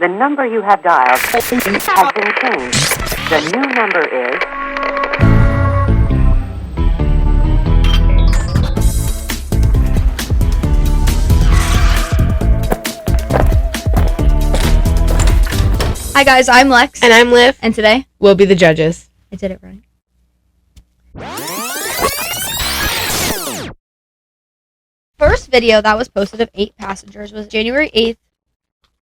The number you have dialed has been changed. The new number is... Hi guys, I'm Lex. And I'm Liv. And today, we'll be the judges. I did it right. First video that was posted of 8 passengers was January 8th,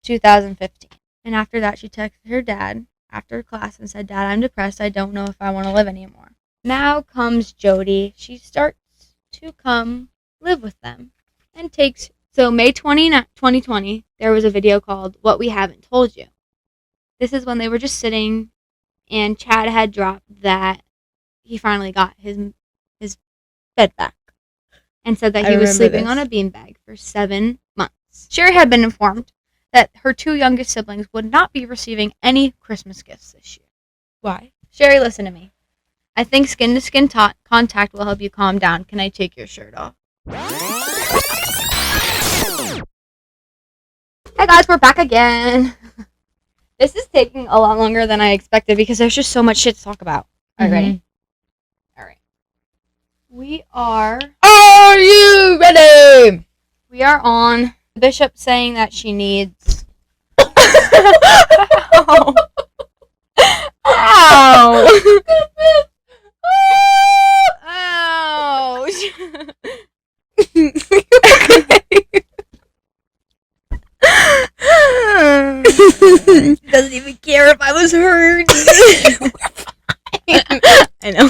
2015. And after that, she texted her dad after class and said, "Dad, I'm depressed. I don't know if I want to live anymore." Now comes Jodi. She starts to come live with them and takes... So May 2020, there was a video called What We Haven't Told You. This is when they were just sitting and Chad had dropped that he finally got his bed back and said that he was sleeping on a beanbag for 7 months. Sheri had been informed that her 2 youngest siblings would not be receiving any Christmas gifts this year. Why? Sheri, listen to me. I think skin-to-skin contact will help you calm down. Can I take your shirt off? Hey guys, we're back again. This is taking a lot longer than I expected because there's just so much shit to talk about. Are you ready? Alright. We are you ready? We are on Bishop saying that she needs... Ow! Ow! Ouch! Doesn't even care if I was hurt. I know.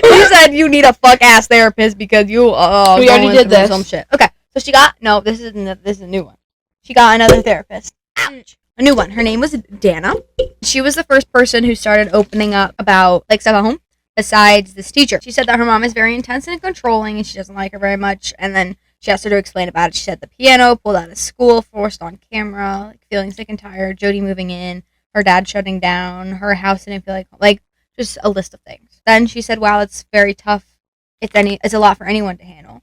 You said you need a fuck ass therapist because you we already did this. Some shit. Okay, so she got this is a new one. She got another therapist. Ouch. A new one. Her name was Dana. She was the first person who started opening up about stuff at home besides this teacher. She said that her mom is very intense and controlling and she doesn't like her very much, and then she asked her to explain about it. She said the piano, pulled out of school, forced on camera, feeling sick and tired, Jodi moving in, her dad shutting down, her house didn't feel like just a list of things. Then she said, wow, it's very tough. It's a lot for anyone to handle.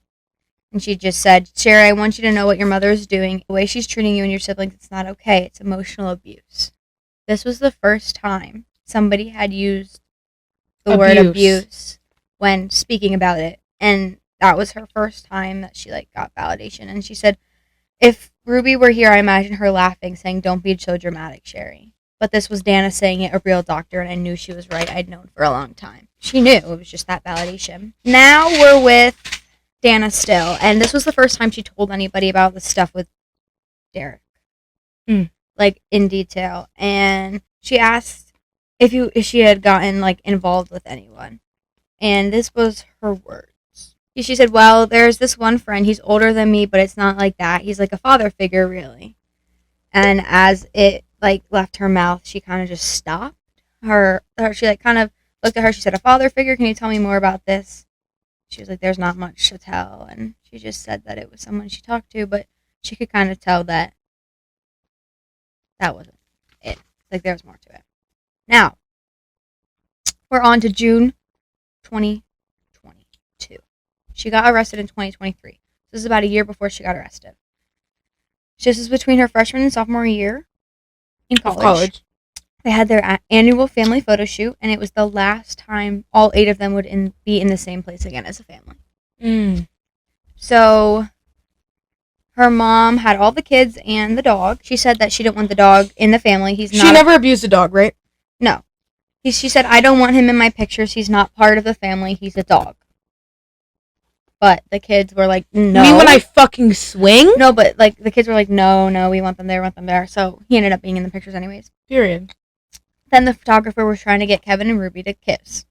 And she just said, Sheri, I want you to know what your mother is doing. The way she's treating you and your siblings, it's not okay. It's emotional abuse. This was the first time somebody had used the word abuse when speaking about it. And that was her first time that she got validation. And she said, if Ruby were here, I imagine her laughing, saying, don't be so dramatic, Sheri. But this was Dana saying it, a real doctor, and I knew she was right. I'd known for a long time. She knew. It was just that validation. Now we're with Dana still. And this was the first time she told anybody about the stuff with Derek. In detail. And she asked if she had gotten involved with anyone. And this was her words. She said, well, there's this one friend. He's older than me, but it's not like that. He's like a father figure, really. And as it left her mouth, she kind of just stopped. She kind of looked at her. She said, a father figure? Can you tell me more about this? She was like, there's not much to tell. And she just said that it was someone she talked to, but she could kind of tell that wasn't it. There was more to it. Now, we're on to June 2022. She got arrested in 2023. This is about a year before she got arrested. This is between her freshman and sophomore year in college. They had their annual family photo shoot, and it was the last time all 8 of them would be in the same place again as a family. So her mom had all the kids and the dog. She said that she didn't want the dog in the family. She never abused a dog, right? No. She said, I don't want him in my pictures. He's not part of the family. He's a dog. But the kids were like, no. You mean when I fucking swing? No, but the kids were like, no, we want them there, So he ended up being in the pictures anyways. Period. Then the photographer was trying to get Kevin and Ruby to kiss.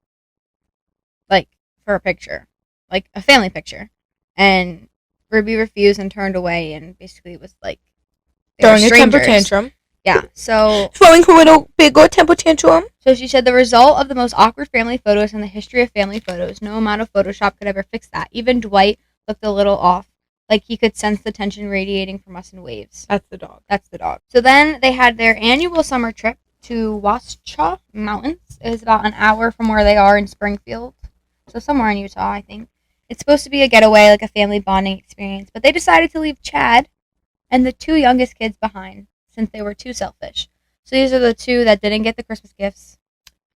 For a picture. A family picture. And Ruby refused and turned away and basically was throwing a temper tantrum. Yeah, so... Throwing her little big old temper tantrum. So she said the result of the most awkward family photos in the history of family photos. No amount of Photoshop could ever fix that. Even Dwight looked a little off. He could sense the tension radiating from us in waves. That's the dog. So then they had their annual summer trip to Wasatch Mountains. It was about an hour from where they are in Springfield. So somewhere in Utah, I think. It's supposed to be a getaway, a family bonding experience. But they decided to leave Chad and the 2 youngest kids behind. since they were too selfish. So these are the two that didn't get the Christmas gifts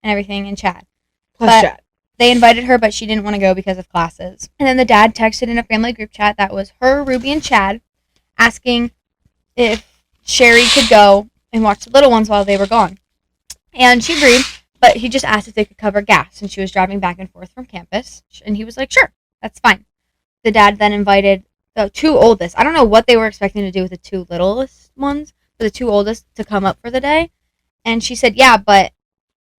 and everything, and Chad. Plus Chad. They invited her, but she didn't want to go because of classes. And then the dad texted in a family group chat that was her, Ruby, and Chad, asking if Sheri could go and watch the little ones while they were gone. And she agreed, but he just asked if they could cover gas, and she was driving back and forth from campus. And he was like, sure, that's fine. The dad then invited the two oldest. I don't know what they were expecting to do with the two littlest ones, but the two oldest to come up for the day. And she said, yeah, but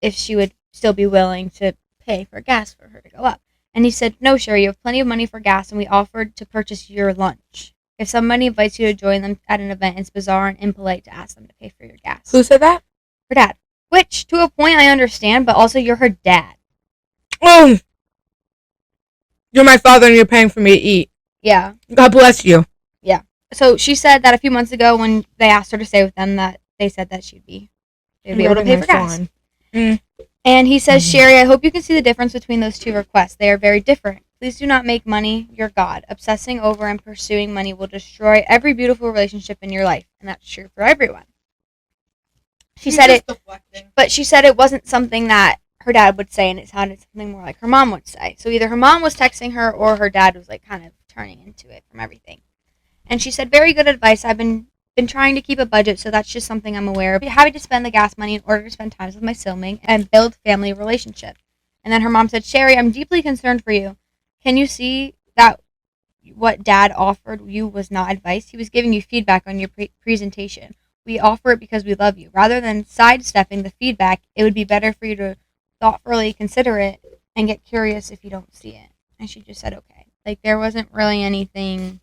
if she would still be willing to pay for gas for her to go up. And he said, no, Sheri, you have plenty of money for gas, and we offered to purchase your lunch. If somebody invites you to join them at an event, it's bizarre and impolite to ask them to pay for your gas. Who said that? Her dad. Which, to a point, I understand, but also you're her dad. Oh, you're my father and you're paying for me to eat. Yeah. God bless you. Yeah. So she said that a few months ago when they asked her to stay with them, that they said that they'd be able to pay for gas. And he says, Sheri, I hope you can see the difference between those two requests. They are very different. Please do not make money your God. Obsessing over and pursuing money will destroy every beautiful relationship in your life. And that's true for everyone. She said it, but she said it wasn't something that her dad would say, and it sounded something more like her mom would say. So either her mom was texting her or her dad was like kind of turning into it from everything. And she said, very good advice. I've been trying to keep a budget, so that's just something I'm aware of. I'm happy to spend the gas money in order to spend time with my sibling and build family relationship. And then her mom said, Sheri, I'm deeply concerned for you. Can you see that what dad offered you was not advice? He was giving you feedback on your presentation. We offer it because we love you. Rather than sidestepping the feedback, it would be better for you to thoughtfully consider it and get curious if you don't see it. And she just said, okay. Like, there wasn't really anything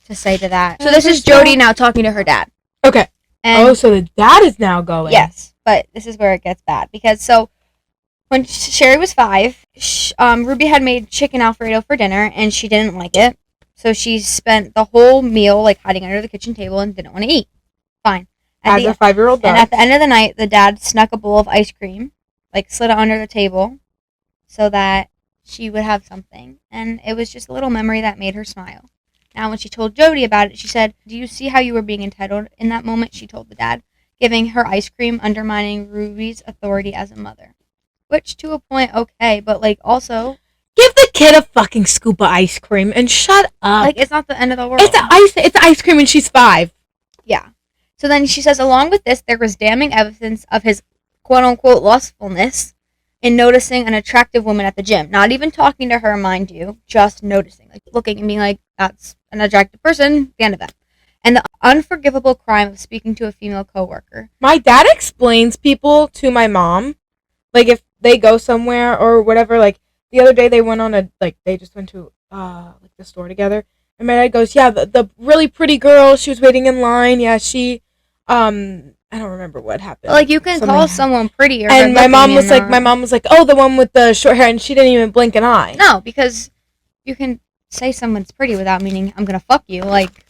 to say to that. So this is Jodi now talking to her dad. Okay. And so the dad is now going. yes, but this is where it gets bad. Because so when Sheri was 5, Ruby had made chicken Alfredo for dinner, and she didn't like it. So she spent the whole meal like hiding under the kitchen table and didn't want to eat. Fine. As a 5-year-old does. And at the end of the night, the dad snuck a bowl of ice cream, like slid it under the table so that she would have something. And it was just a little memory that made her smile. Now, when she told Jodi about it, she said, do you see how you were being entitled in that moment? She told the dad, giving her ice cream, undermining Ruby's authority as a mother. Which, to a point, okay, but, like, also... Give the kid a fucking scoop of ice cream and shut up. Like, it's not the end of the world. It's ice cream and she's 5. Yeah. So then she says, along with this, there was damning evidence of his quote-unquote lustfulness in noticing an attractive woman at the gym. Not even talking to her, mind you, just noticing. Like, looking and being like, that's an attractive person, the end of that. And the unforgivable crime of speaking to a female coworker. My dad explains people to my mom. Like, if they go somewhere or whatever, like, the other day they went on they just went to, the store together. And my dad goes, yeah, the really pretty girl, she was waiting in line. Yeah, she, I don't remember what happened. Like, you can call someone pretty or and my mom was like, oh, the one with the short hair, and she didn't even blink an eye. No, because you can say someone's pretty without meaning I'm gonna fuck you. Like,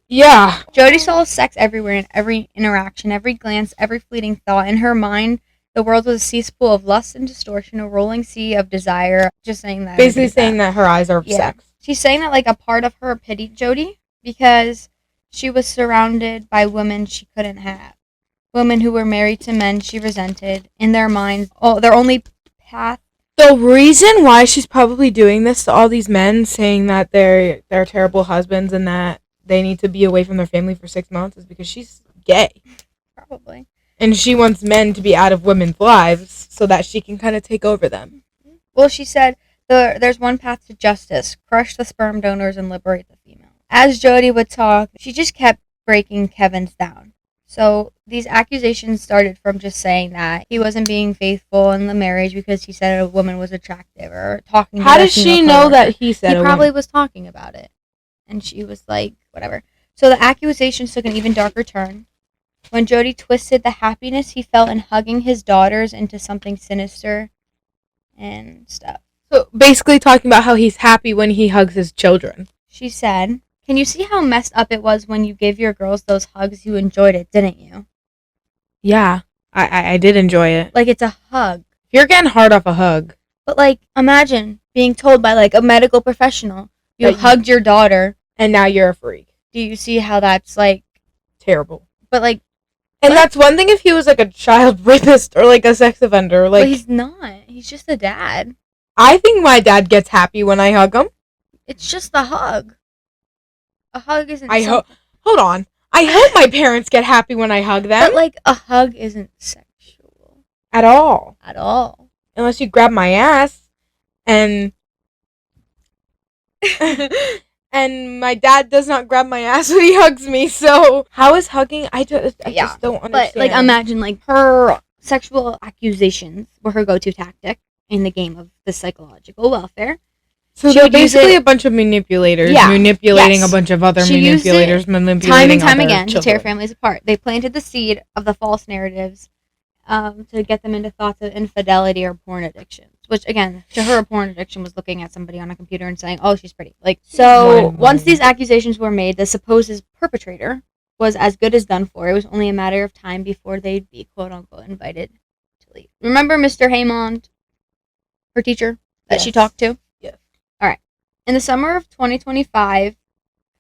yeah. Jodi saw sex everywhere in every interaction, every glance, every fleeting thought. In her mind, the world was a cesspool of lust and distortion, a rolling sea of desire. Just saying that. Basically saying that her eyes are sex. She's saying that, like, a part of her pitied Jodi because she was surrounded by women she couldn't have. Women who were married to men she resented. In their minds, their only path. The reason why she's probably doing this to all these men, saying that they're terrible husbands and that they need to be away from their family for 6 months, is because she's gay. Probably. And she wants men to be out of women's lives so that she can kind of take over them. Well, she said, there's one path to justice. Crush the sperm donors and liberate the female. As Jodi would talk, she just kept breaking Kevin's down. So these accusations started from just saying that he wasn't being faithful in the marriage because he said a woman was attractive or talking about it. How does she know that he said he probably was talking about it. And she was like, whatever. So the accusations took an even darker turn when Jodi twisted the happiness he felt in hugging his daughters into something sinister and stuff. So basically talking about how he's happy when he hugs his children. She said, can you see how messed up it was when you gave your girls those hugs? You enjoyed it, didn't you? Yeah, I did enjoy it. Like, it's a hug. You're getting hard off a hug. But, like, imagine being told by, like, a medical professional, you hugged your daughter. And now you're a freak. Do you see how that's, like... Terrible. But like, And that's one thing if he was like a child rapist or like a sex offender. Like, but he's not. He's just a dad. I think my dad gets happy when I hug him. It's just a hug. A hug isn't. Hold on. I hope my parents get happy when I hug them. But like, a hug isn't sexual At all. at all. Unless you grab my ass and and my dad does not grab my ass when he hugs me. So how is hugging? I just don't understand. But like, imagine like her sexual accusations were her go-to tactic in the game of the psychological welfare. So they're basically a bunch of manipulators, manipulating a bunch of other manipulators, manipulating time and time other again children. to tear families apart. They planted the seed of the false narratives to get them into thoughts of infidelity or porn addictions. Which, again, to her, a porn addiction was looking at somebody on a computer and saying, "Oh, she's pretty." Like, so once these accusations were made, the supposed perpetrator was as good as done for. It was only a matter of time before they'd be "quote unquote" invited to leave. Remember Mr. Haymond, her teacher that she talked to? Yes. All right. In the summer of 2025,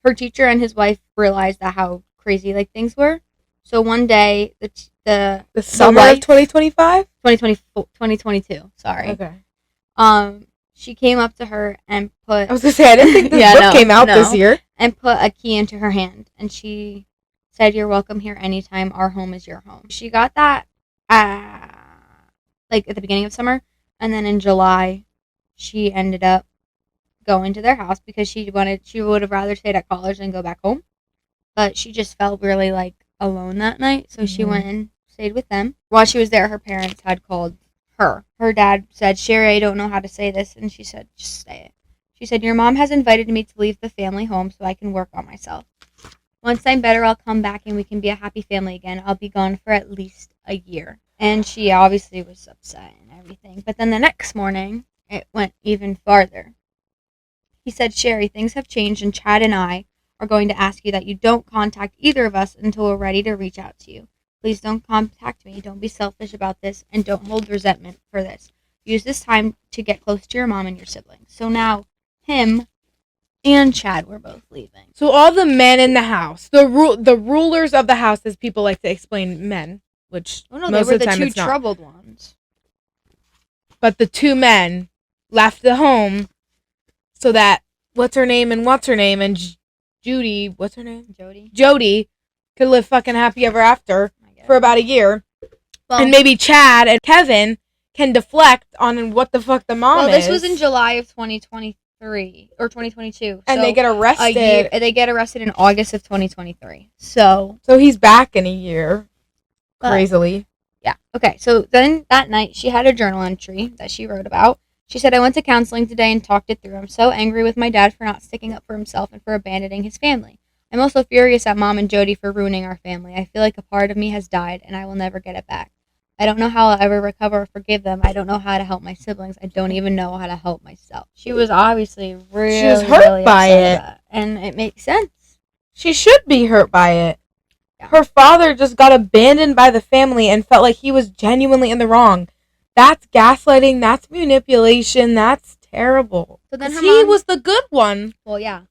her teacher and his wife realized that how crazy like things were. So one day, the summer of 2025? 2022, sorry. Okay. She came up to her and put... I was going to say, I didn't think this book came out this year. And put a key into her hand. And she said, "You're welcome here anytime. Our home is your home." She got that like at the beginning of summer. And then in July, she ended up going to their house because she would have rather stayed at college than go back home. But she just felt really like alone that night. So she went and stayed with them. While she was there, her parents had called her. Her dad said, "Sheri, I don't know how to say this." And she said, "Just say it." She said, "Your mom has invited me to leave the family home so I can work on myself. Once I'm better, I'll come back and we can be a happy family again. I'll be gone for at least a year." And she obviously was upset and everything. But then the next morning, it went even farther. He said, "Sheri, things have changed and Chad and I are going to ask you that you don't contact either of us until we're ready to reach out to you. Please don't contact me. Don't be selfish about this and don't hold resentment for this. Use this time to get close to your mom and your siblings." So now him and Chad were both leaving. So all the men in the house, the rulers of the house, as people like to explain men, which Oh no, most they were of the the time two it's not. troubled ones. But the two men left the home so that what's her name and Judy, what's her name? Jodi could live fucking happy ever after for about a year. Well, and maybe Chad and Kevin can deflect on what the fuck the mom is. Well, this was in July of 2023 or 2022. And they get arrested. They get arrested in August of 2023. So he's back in a year. Crazily. Yeah. Okay. So then that night she had a journal entry that she wrote about. She said, "I went to counseling today and talked it through. I'm so angry with my dad for not sticking up for himself and for abandoning his family. I'm also furious at Mom and Jodi for ruining our family. I feel like a part of me has died and I will never get it back. I don't know how I'll ever recover or forgive them. I don't know how to help my siblings. I don't even know how to help myself." She was obviously really, she was hurt by it. And it makes sense. She should be hurt by it. Yeah. Her father just got abandoned by the family and felt like he was genuinely in the wrong. That's gaslighting. That's manipulation. That's terrible. So then he was the good one. Well, yeah.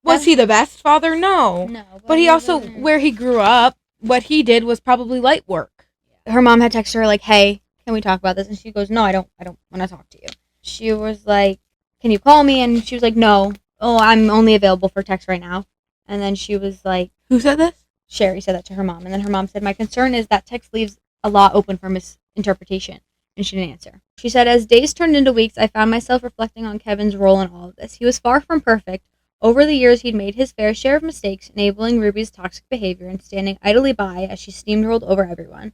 Was he the best father? No. No. But he also, where he grew up, what he did was probably light work. Her mom had texted her like, "Hey, can we talk about this?" And she goes, "No, I don't want to talk to you." She was like, "Can you call me?" And she was like, "No. Oh, I'm only available for text right now." And then she was like, "Who said this?" Sheri said that to her mom. And then her mom said, "My concern is that text leaves a lot open for misinterpretation." And she didn't answer. She said, "As days turned into weeks, I found myself reflecting on Kevin's role in all of this. He was far from perfect. Over the years, he'd made his fair share of mistakes, enabling Ruby's toxic behavior and standing idly by as she steamrolled over everyone.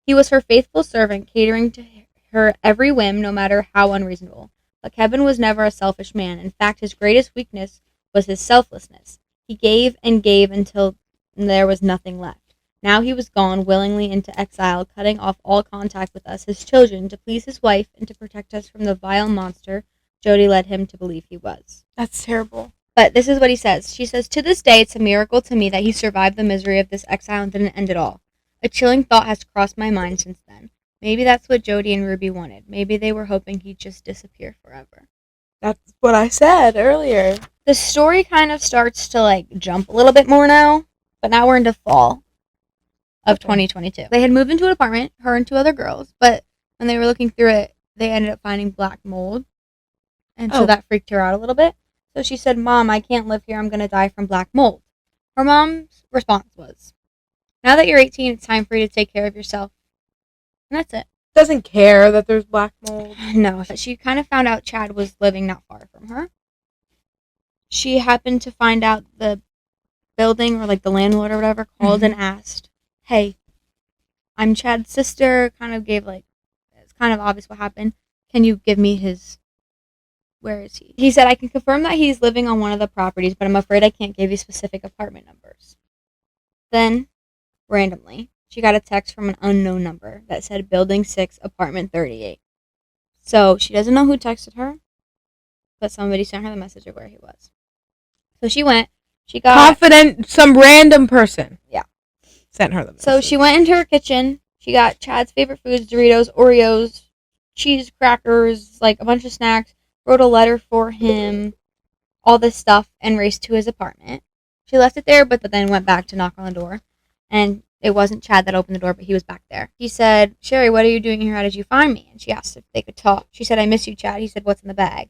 He was her faithful servant, catering to her every whim, no matter how unreasonable. But Kevin was never a selfish man. In fact, his greatest weakness was his selflessness. He gave and gave until there was nothing left. Now he was gone willingly into exile, cutting off all contact with us, his children, to please his wife and to protect us from the vile monster Jodi led him to believe he was." That's terrible. But this is what he says. She says, "To this day, it's a miracle to me that he survived the misery of this exile and didn't end it all. A chilling thought has crossed my mind since then. Maybe that's what Jodi and Ruby wanted. Maybe they were hoping he'd just disappear forever." That's what I said earlier. The story kind of starts to, jump a little bit more now. But now we're into fall. of 2022. They had moved into an apartment, her and 2 other girls, but when they were looking through it, they ended up finding black mold. And so that freaked her out a little bit. So she said, Mom, I can't live here. I'm going to die from black mold. Her mom's response was, now that you're 18, it's time for you to take care of yourself. And that's it. Doesn't care that there's black mold. No. She kind of found out Chad was living not far from her. She happened to find out the building or like the landlord or whatever called and asked, hey, I'm Chad's sister. Kind of gave like, it's kind of obvious what happened. Can you give me his... Where is he? He said, I can confirm that he's living on one of the properties, but I'm afraid I can't give you specific apartment numbers. Then, randomly, she got a text from an unknown number that said Building 6, Apartment 38. So, she doesn't know who texted her, but somebody sent her the message of where he was. So, she went. She got... Confident, some random person. Yeah. Sent her the message. So, she went into her kitchen. She got Chad's favorite foods, Doritos, Oreos, cheese crackers, like a bunch of snacks. Wrote a letter for him, all this stuff, and raced to his apartment. She left it there, but then went back to knock on the door. And it wasn't Chad that opened the door, but he was back there. He said, Sheri, what are you doing here? How did you find me? And she asked if they could talk. She said, I miss you, Chad. He said, what's in the bag?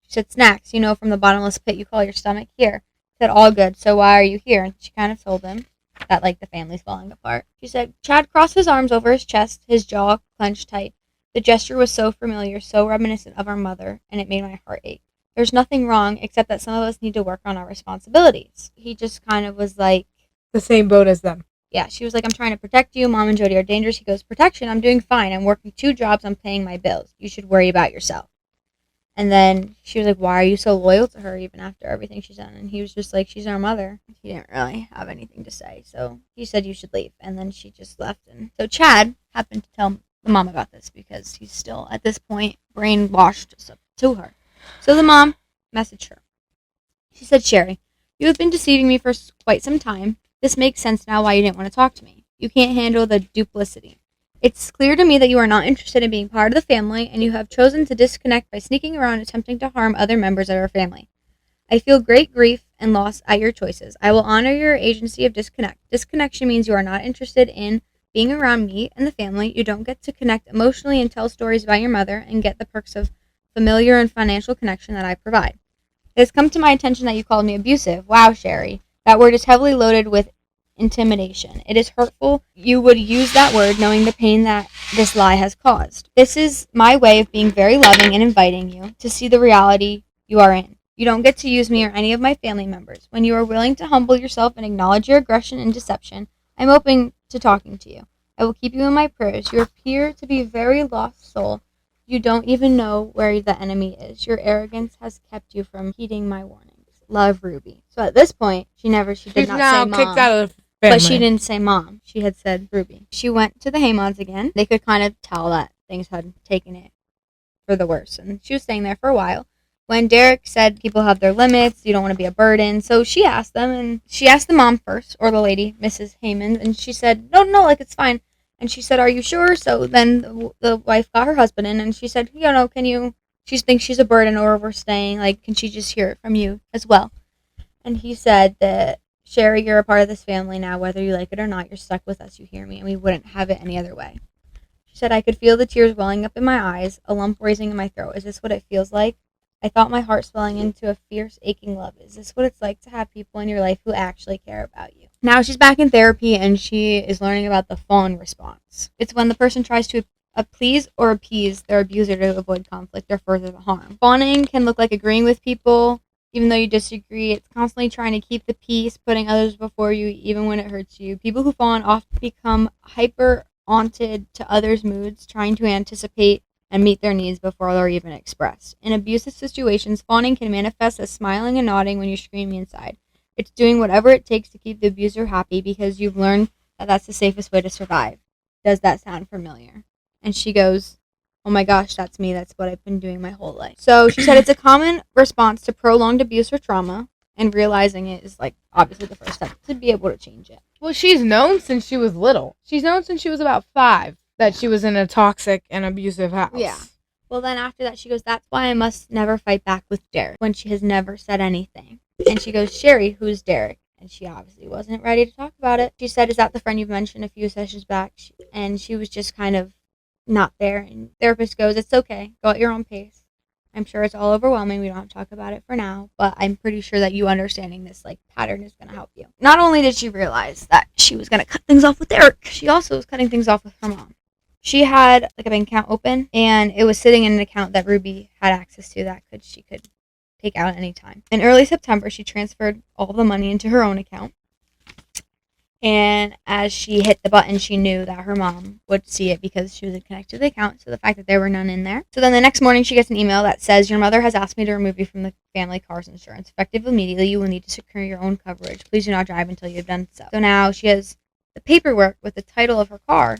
She said, snacks, from the bottomless pit you call your stomach. Here. He said, all good. So why are you here? And she kind of told him that, the family's falling apart. She said, Chad crossed his arms over his chest, his jaw clenched tight. The gesture was so familiar, so reminiscent of our mother, and it made my heart ache. There's nothing wrong, except that some of us need to work on our responsibilities. He just kind of was like... The same boat as them. Yeah, she was like, I'm trying to protect you. Mom and Jodi are dangerous. He goes, protection? I'm doing fine. I'm working 2 jobs. I'm paying my bills. You should worry about yourself. And then she was like, why are you so loyal to her even after everything she's done? And he was just like, she's our mother. He didn't really have anything to say. So he said, you should leave. And then she just left. And so Chad happened to tell the mom about this because he's still, at this point, brainwashed to her. So the mom messaged her. She said, Sheri, you have been deceiving me for quite some time. This makes sense now why you didn't want to talk to me. You can't handle the duplicity. It's clear to me that you are not interested in being part of the family, and you have chosen to disconnect by sneaking around attempting to harm other members of our family. I feel great grief and loss at your choices. I will honor your agency of disconnect. Disconnection means you are not interested in being around me and the family. You don't get to connect emotionally and tell stories about your mother and get the perks of familiar and financial connection that I provide. It has come to my attention that you called me abusive. Wow, Sheri. That word is heavily loaded with intimidation. It is hurtful. You would use that word knowing the pain that this lie has caused. This is my way of being very loving and inviting you to see the reality you are in. You don't get to use me or any of my family members. When you are willing to humble yourself and acknowledge your aggression and deception, I'm open to talking to you. I will keep you in my prayers. You appear to be a very lost soul. You don't even know where the enemy is. Your arrogance has kept you from heeding my warnings. Love, Ruby. So at this point, she did not say mom. Kicked out of the family. But she didn't say mom. She had said Ruby. She went to the Haymonds again. They could kind of tell that things had taken it for the worse. And she was staying there for a while. When Derek said people have their limits, you don't want to be a burden. So she asked them, and she asked the mom first, or the lady, Mrs. Haymond, and she said, no, it's fine. And she said, are you sure? So then the wife got her husband in, and she said, she thinks she's a burden or overstaying, can she just hear it from you as well? And he said that, Sheri, you're a part of this family now, whether you like it or not, you're stuck with us, you hear me, and we wouldn't have it any other way. She said, I could feel the tears welling up in my eyes, a lump raising in my throat. Is this what it feels like? I felt my heart swelling into a fierce, aching love. Is this what it's like to have people in your life who actually care about you? Now she's back in therapy, and she is learning about the fawn response. It's when the person tries to please or appease their abuser to avoid conflict or further the harm. Fawning can look like agreeing with people, even though you disagree. It's constantly trying to keep the peace, putting others before you, even when it hurts you. People who fawn often become hyper-haunted to others' moods, trying to anticipate and meet their needs before they're even expressed. In abusive situations, fawning can manifest as smiling and nodding when you're screaming inside. It's doing whatever it takes to keep the abuser happy because you've learned that that's the safest way to survive. Does that sound familiar? And she goes, oh my gosh, that's me. That's what I've been doing my whole life. So she said it's a common response to prolonged abuse or trauma, and realizing it is obviously the first step to be able to change it. Well, she's known since she was little. She's known since she was about 5 that she was in a toxic and abusive house. Yeah. Well, then after that, she goes, that's why I must never fight back with Derek when she has never said anything. And she goes, Sheri, who's Derek? and she obviously wasn't ready to talk about it. She said, "Is that the friend you've mentioned a few sessions back?" And she was just kind of not there. And the therapist goes, "It's okay. Go at your own pace. I'm sure it's all overwhelming. We don't have to talk about it for now, but I'm pretty sure that you understanding this pattern is going to help you." Not only did she realize that she was going to cut things off with Eric, she also was cutting things off with her mom. She had a bank account open, and it was sitting in an account that Ruby had access to that she could take out at any time. In early September, she transferred all the money into her own account. And as she hit the button, she knew that her mom would see it because she was connected to the account, so the fact that there were none in there. So then the next morning, she gets an email that says, "Your mother has asked me to remove you from the family car's insurance. Effective immediately, you will need to secure your own coverage. Please do not drive until you have done so." So now she has the paperwork with the title of her car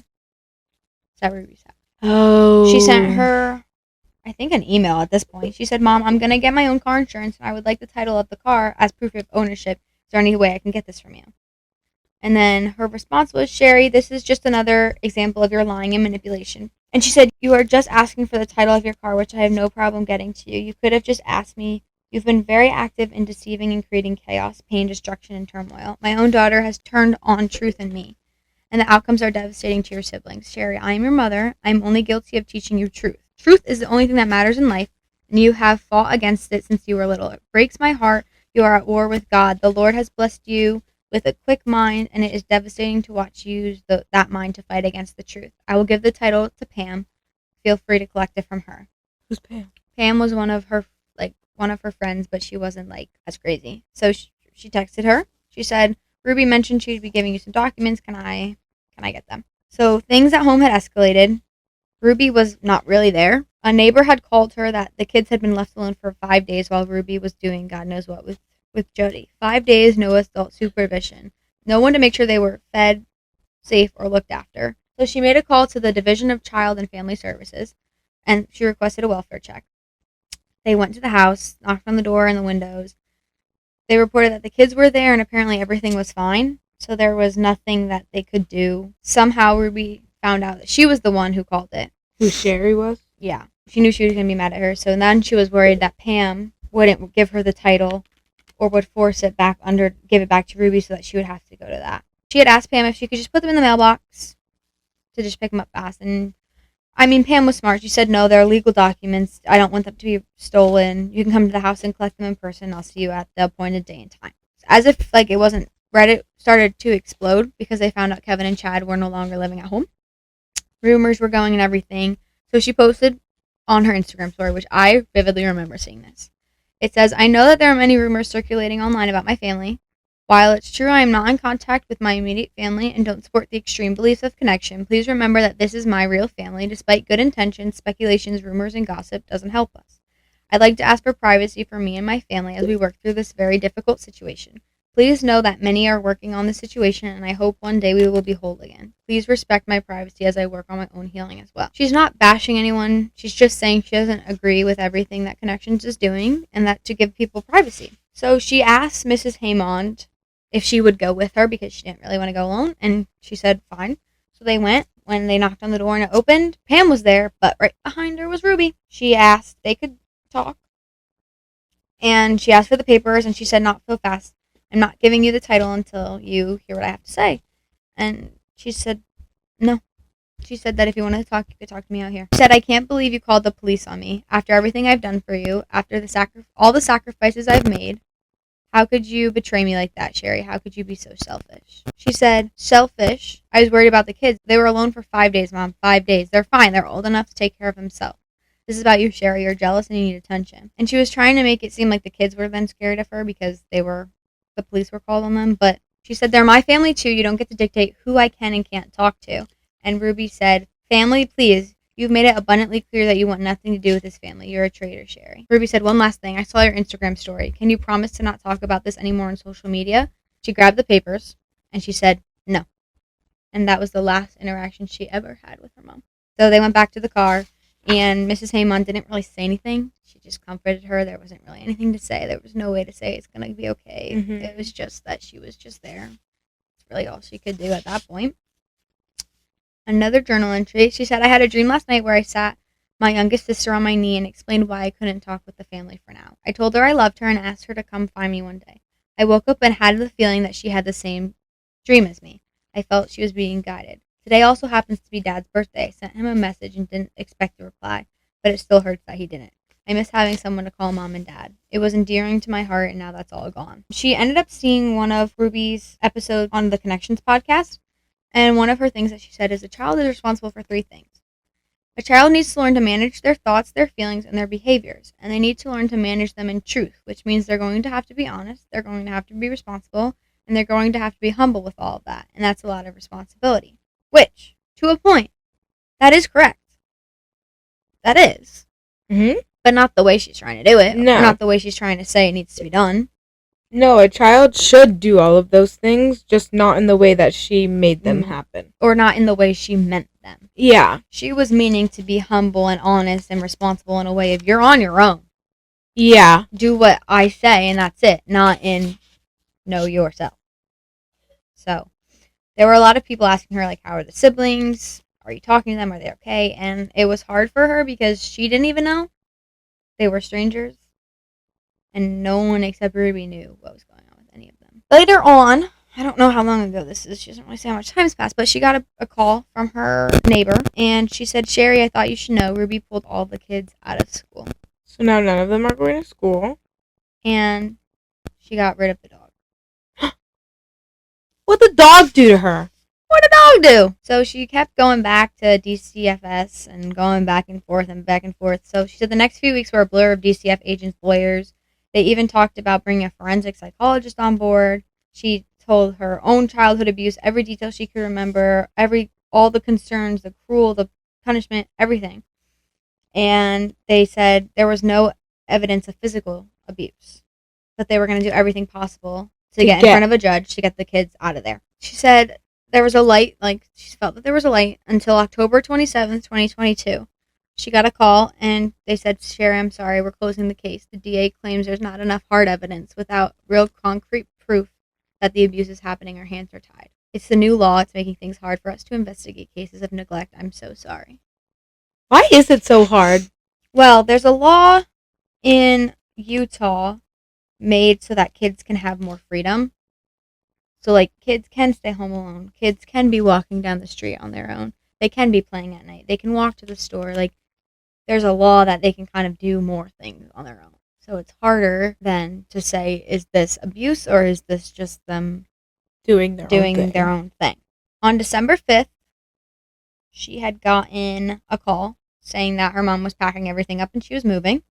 that Ruby's had. Oh. She sent her, I think, an email at this point. She said, "Mom, I'm going to get my own car insurance, and I would like the title of the car as proof of ownership. Is there any way I can get this from you?" And then her response was, "Sheri, this is just another example of your lying and manipulation." And she said, "You are just asking for the title of your car, which I have no problem getting to you. You could have just asked me. You've been very active in deceiving and creating chaos, pain, destruction, and turmoil. My own daughter has turned on truth in me, and the outcomes are devastating to your siblings. Sheri, I am your mother. I am only guilty of teaching you truth. Truth is the only thing that matters in life, and you have fought against it since you were little. It breaks my heart. You are at war with God. The Lord has blessed you with a quick mind, and it is devastating to watch you use that mind to fight against the truth. I will give the title to Pam. Feel free to collect it from her." Who's Pam? Pam was one of her friends, but she wasn't as crazy. So she texted her. She said, "Ruby mentioned she'd be giving you some documents. Can I get them?" So things at home had escalated. Ruby was not really there. A neighbor had called her that the kids had been left alone for 5 days while Ruby was doing God knows what with Jodi. 5 days, no adult supervision. No one to make sure they were fed, safe, or looked after. So she made a call to the Division of Child and Family Services, and she requested a welfare check. They went to the house, knocked on the door and the windows. They reported that the kids were there, and apparently everything was fine, so there was nothing that they could do. Somehow Ruby found out that she was the one who called it. Who Sheri was? Yeah. She knew she was going to be mad at her, so then she was worried that Pam wouldn't give her the title or would force it give it back to Ruby so that she would have to go to that. She had asked Pam if she could just put them in the mailbox to just pick them up fast. And, Pam was smart. She said, "No, they're legal documents. I don't want them to be stolen. You can come to the house and collect them in person. I'll see you at the appointed day and time." As if, it wasn't, Reddit started to explode because they found out Kevin and Chad were no longer living at home. Rumors were going and everything. So she posted on her Instagram story, which I vividly remember seeing this. It says, "I know that there are many rumors circulating online about my family. While it's true I am not in contact with my immediate family and don't support the extreme beliefs of connection, please remember that this is my real family. Despite good intentions, speculations, rumors, and gossip doesn't help us. I'd like to ask for privacy for me and my family as we work through this very difficult situation. Please know that many are working on the situation, and I hope one day we will be whole again. Please respect my privacy as I work on my own healing as well." She's not bashing anyone. She's just saying she doesn't agree with everything that Connections is doing and that to give people privacy. So she asked Mrs. Haymond if she would go with her because she didn't really want to go alone, and she said fine. So they went. When they knocked on the door and it opened, Pam was there, but right behind her was Ruby. She asked they could talk, and she asked for the papers, and she said, "Not so fast. I'm not giving you the title until you hear what I have to say." And she said, "No." She said that if you wanted to talk, you could talk to me out here. She said, "I can't believe you called the police on me. After everything I've done for you, after all the sacrifices I've made, how could you betray me like that, Sheri? How could you be so selfish?" She said, "Selfish? I was worried about the kids. They were alone for 5 days, Mom. 5 days. They're fine. They're old enough to take care of themselves. This is about you, Sheri. You're jealous and you need attention." And she was trying to make it seem like the kids were then scared of her because the police were called on them. But she said, "They're my family too. You don't get to dictate who I can and can't talk to." And Ruby said, "Family, please. You've made it abundantly clear that you want nothing to do with this family. You're a traitor, Sheri." Ruby said, "One last thing. I saw your Instagram story. Can you promise to not talk about this anymore on social media?" She grabbed the papers and she said, "No." And that was the last interaction she ever had with her mom. So they went back to the car, and Mrs. Haymond didn't really say anything. She just comforted her. There wasn't really anything to say. There was no way to say it's going to be okay. Mm-hmm. It was just that she was just there. It's really all she could do at that point. Another journal entry. She said, "I had a dream last night where I sat my youngest sister on my knee and explained why I couldn't talk with the family for now. I told her I loved her and asked her to come find me one day. I woke up and had the feeling that she had the same dream as me. I felt she was being guided. Today also happens to be Dad's birthday. I sent him a message and didn't expect a reply, but it still hurts that he didn't. I miss having someone to call Mom and Dad. It was endearing to my heart, and now that's all gone. She ended up seeing one of Ruby's episodes on the Connections podcast, and one of her things that she said is a child is responsible for 3 things. A child needs to learn to manage their thoughts, their feelings, and their behaviors, and they need to learn to manage them in truth, which means they're going to have to be honest, they're going to have to be responsible, and they're going to have to be humble with all of that, and that's a lot of responsibility. Which, to a point, that is correct. That is. Mm-hmm. But not the way she's trying to do it. No. Or not the way she's trying to say it needs to be done. No, a child should do all of those things, just not in the way that she made them happen. Or not in the way she meant them. Yeah. She was meaning to be humble and honest and responsible in a way of you're on your own. Yeah. Do what I say and that's it. Not in know yourself. So, there were a lot of people asking her, like, how are the siblings? Are you talking to them? Are they okay? And it was hard for her because she didn't even know. They were strangers. And no one except Ruby knew what was going on with any of them. Later on, I don't know how long ago this is. She doesn't really say how much time's passed, but she got a call from her neighbor. And she said, Sheri, I thought you should know. Ruby pulled all the kids out of school. So now none of them are going to school. And she got rid of the dog. What'd the dog do to her? What did the dog do? So she kept going back to DCFS and going back and forth and back and forth. So she said the next few weeks were a blur of DCF agents, lawyers. They even talked about bringing a forensic psychologist on board. She told her own childhood abuse, every detail she could remember, all the concerns, the cruel, the punishment, everything. And they said there was no evidence of physical abuse, but they were going to do everything possible to get in front of a judge to get the kids out of there. She said there was a light, like she felt that there was a light until October 27th, 2022. She got a call and they said, Sheri, I'm sorry, we're closing the case. The DA claims there's not enough hard evidence without real concrete proof that the abuse is happening. Our hands are tied. It's the new law. It's making things hard for us to investigate cases of neglect. I'm so sorry. Why is it so hard? Well, there's a law in Utah made so that kids can have more freedom. So, like, kids can stay home alone. Kids can be walking down the street on their own. They can be playing at night. They can walk to the store. Like, there's a law that they can kind of do more things on their own. So it's harder than to say, is this abuse or is this just them Doing their own thing? On December 5th, she had gotten a call saying that her mom was packing everything up and she was moving.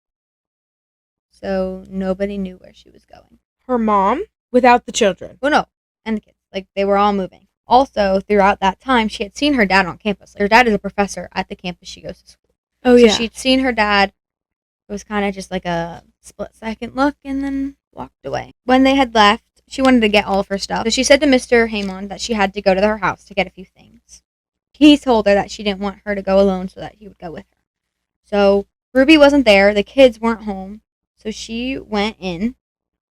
So nobody knew where she was going. Her mom? Without the children? Oh, no. And the kids. Like, they were all moving. Also, throughout that time, she had seen her dad on campus. Like, her dad is a professor at the campus she goes to school. Oh, so yeah. She'd seen her dad. It was kind of just like a split-second look and then walked away. When they had left, she wanted to get all of her stuff. So she said to Mr. Haymond that she had to go to her house to get a few things. He told her that she didn't want her to go alone so that he would go with her. So Ruby wasn't there. The kids weren't home. So she went in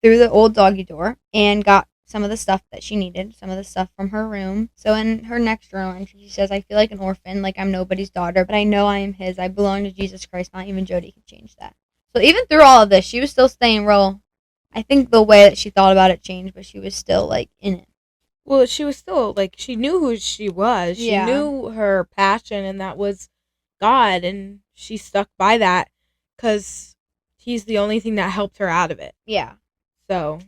through the old doggy door and got some of the stuff that she needed, some of the stuff from her room. So in her next journal entry, she says, I feel like an orphan, like I'm nobody's daughter, but I know I am his. I belong to Jesus Christ. Not even Jodi can change that. So even through all of this, she was still staying real. I think the way that she thought about it changed, but she was still, like, in it. Well, she was still, like, she knew who she was. She knew her passion, and that was God, and she stuck by that because he's the only thing that helped her out of it. Yeah. So.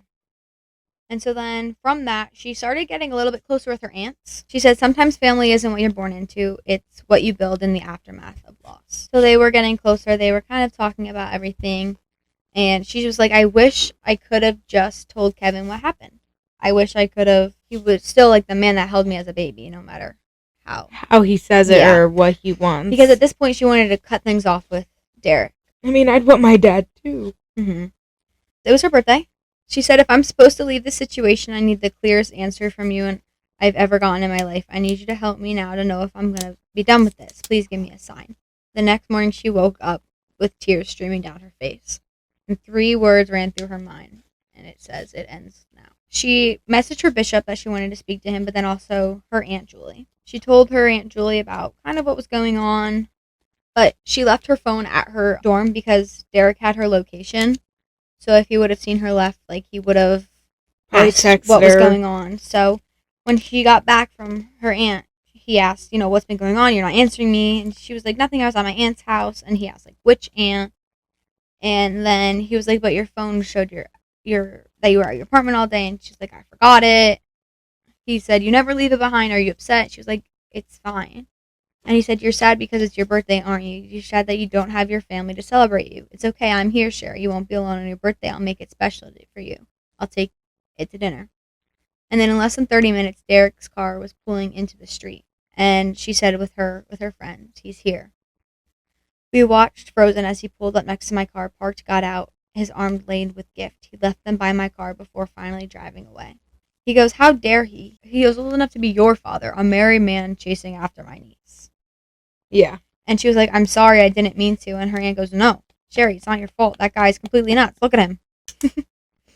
And so then from that, she started getting a little bit closer with her aunts. She said sometimes family isn't what you're born into. It's what you build in the aftermath of loss. So they were getting closer. They were kind of talking about everything. And she was like, I wish I could have just told Kevin what happened. I wish I could have. He was still like the man that held me as a baby, no matter how he says it or what he wants. Because at this point, she wanted to cut things off with Derek. I mean, I'd want my dad too. Mm-hmm. It was her birthday. She said, if I'm supposed to leave this situation, I need the clearest answer from you and I've ever gotten in my life. I need you to help me now to know if I'm going to be done with this. Please give me a sign. The next morning, she woke up with tears streaming down her face. And 3 words ran through her mind. And it says, it ends now. She messaged her bishop that she wanted to speak to him, but then also her Aunt Julie. She told her Aunt Julie about kind of what was going on. But she left her phone at her dorm because Derek had her location. So if he would have seen her left, like, he would have Probably asked texted what was her. going on. So when she got back from her aunt, he asked, what's been going on? You're not answering me. And she was like, nothing. I was at my aunt's house. And he asked, like, which aunt? And then he was like, but your phone showed your that you were at your apartment all day. And she's like, I forgot it. He said, you never leave it behind. Are you upset? She was like, it's fine. And he said, you're sad because it's your birthday, aren't you? You're sad that you don't have your family to celebrate you. It's okay. I'm here, Sheri. You won't be alone on your birthday. I'll make it special for you. I'll take it to dinner. And then in less than 30 minutes, Derek's car was pulling into the street. And she said with her friends, he's here. We watched frozen as he pulled up next to my car, parked, got out, his arm laden with gift. He left them by my car before finally driving away. He goes, how dare he? He was old enough to be your father, a married man chasing after my niece. Yeah. And she was like, I'm sorry, I didn't mean to. And her aunt goes, no, Sheri, it's not your fault. That guy's completely nuts. Look at him.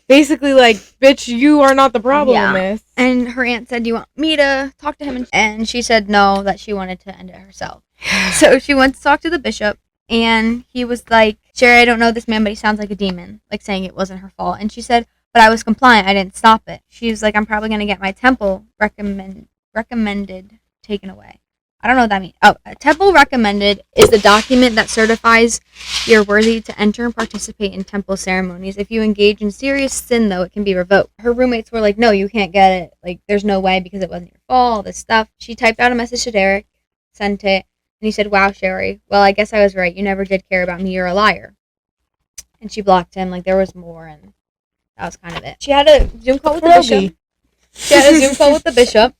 Basically, like, bitch, you are not the problem in this. And her aunt said, do you want me to talk to him? And she said no, that she wanted to end it herself. So she went to talk to the bishop, and he was like, Sheri, I don't know this man, but he sounds like a demon, like saying it wasn't her fault. And she said, but I was compliant. I didn't stop it. She was like, I'm probably going to get my temple recommended taken away. I don't know what that means. Oh, a temple recommended is the document that certifies you're worthy to enter and participate in temple ceremonies. If you engage in serious sin, though, it can be revoked. Her roommates were like, no, you can't get it. Like, there's no way because it wasn't your fault, all this stuff. She typed out a message to Derek, sent it, and he said, wow, Sheri, well, I guess I was right. You never did care about me. You're a liar. And she blocked him. Like, there was more, and that was kind of it. She had a Zoom call with the bishop.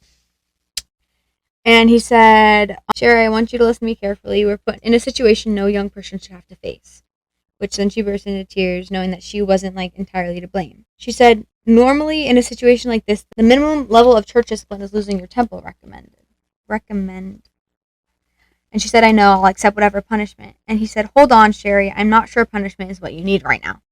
And he said, Sheri, I want you to listen to me carefully. You were put in a situation no young person should have to face. Which then she burst into tears, knowing that she wasn't, like, entirely to blame. She said, normally in a situation like this, the minimum level of church discipline is losing your temple recommend. And she said, I know, I'll accept whatever punishment. And he said, hold on, Sheri, I'm not sure punishment is what you need right now.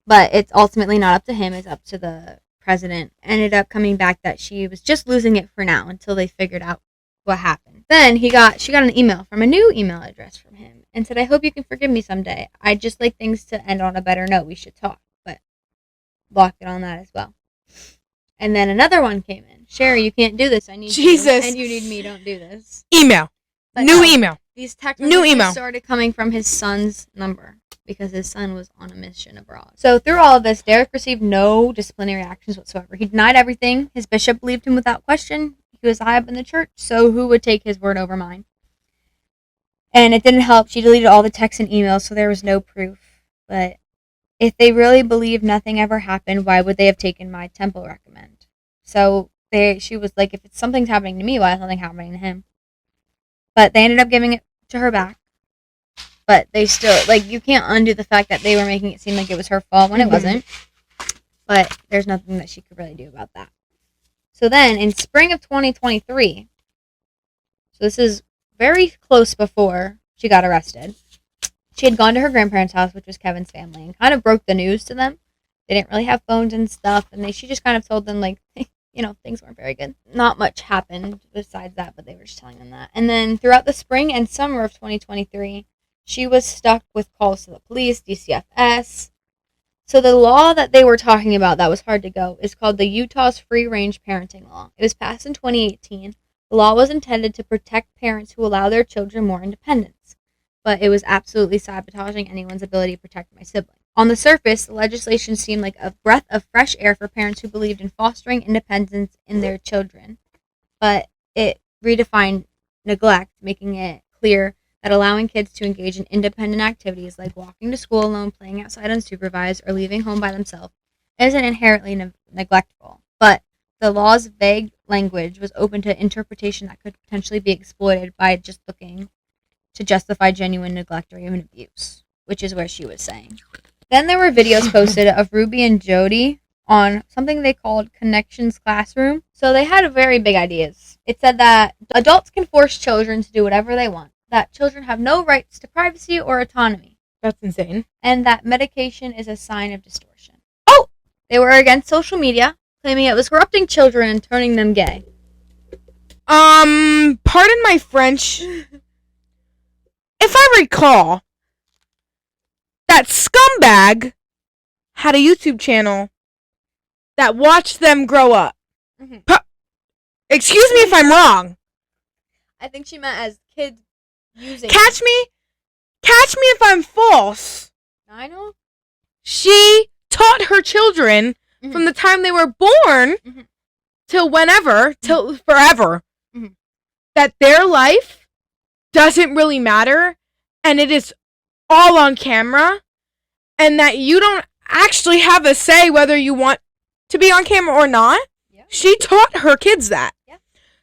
But it's ultimately not up to him, it's up to the president. Ended up coming back that she was just losing it for now until they figured out what happened. Then she got an email from a new email address from him and said, I hope you can forgive me someday. I'd just like things to end on a better note. We should talk. But blocked it on that as well. And then another one came in. Sheri, you can't do this. I need Jesus. you. And you need me. Don't do this. Email. But New no, email. These text New messages email. started coming from his son's number because his son was on a mission abroad. So through all of this, Derek received no disciplinary actions whatsoever. He denied everything. His bishop believed him without question. He was high up in the church, so who would take his word over mine? And it didn't help. She deleted all the texts and emails, so there was no proof. But if they really believed nothing ever happened, why would they have taken my temple recommend? So she was like, if it's something's happening to me, why is something happening to him? But they ended up giving it to her back. But they still, like, you can't undo the fact that they were making it seem like it was her fault when it wasn't. But there's nothing that she could really do about that. So then, in spring of 2023, so this is very close before she got arrested, she had gone to her grandparents' house, which was Kevin's family, and kind of broke the news to them. They didn't really have phones and stuff, and she just kind of told them, like, things weren't very good. Not much happened besides that, but they were just telling them that. And then throughout the spring and summer of 2023, she was stuck with calls to the police, DCFS. So the law that they were talking about that was hard to go is called the Utah's Free Range Parenting Law. It was passed in 2018. The law was intended to protect parents who allow their children more independence, but it was absolutely sabotaging anyone's ability to protect my sibling. On the surface, the legislation seemed like a breath of fresh air for parents who believed in fostering independence in their children, but it redefined neglect, making it clear that allowing kids to engage in independent activities like walking to school alone, playing outside unsupervised, or leaving home by themselves isn't inherently neglectful. But the law's vague language was open to interpretation that could potentially be exploited by just looking to justify genuine neglect or even abuse, which is where she was saying. Then there were videos posted of Ruby and Jodi on something they called Connections Classroom. So they had very big ideas. It said that adults can force children to do whatever they want, that children have no rights to privacy or autonomy. That's insane. And that medication is a sign of distortion. Oh! They were against social media, claiming it was corrupting children and turning them gay. Pardon my French. If I recall, that scumbag had a YouTube channel that watch them grow up. Mhm. Excuse me if I'm wrong. I think she meant as kids using. Catch me if I'm false. I know. She taught her children from the time they were born till whenever, till forever, that their life doesn't really matter and it is all on camera and that you don't actually have a say whether you want to be on camera or not. Yeah. She taught her kids that. Yeah.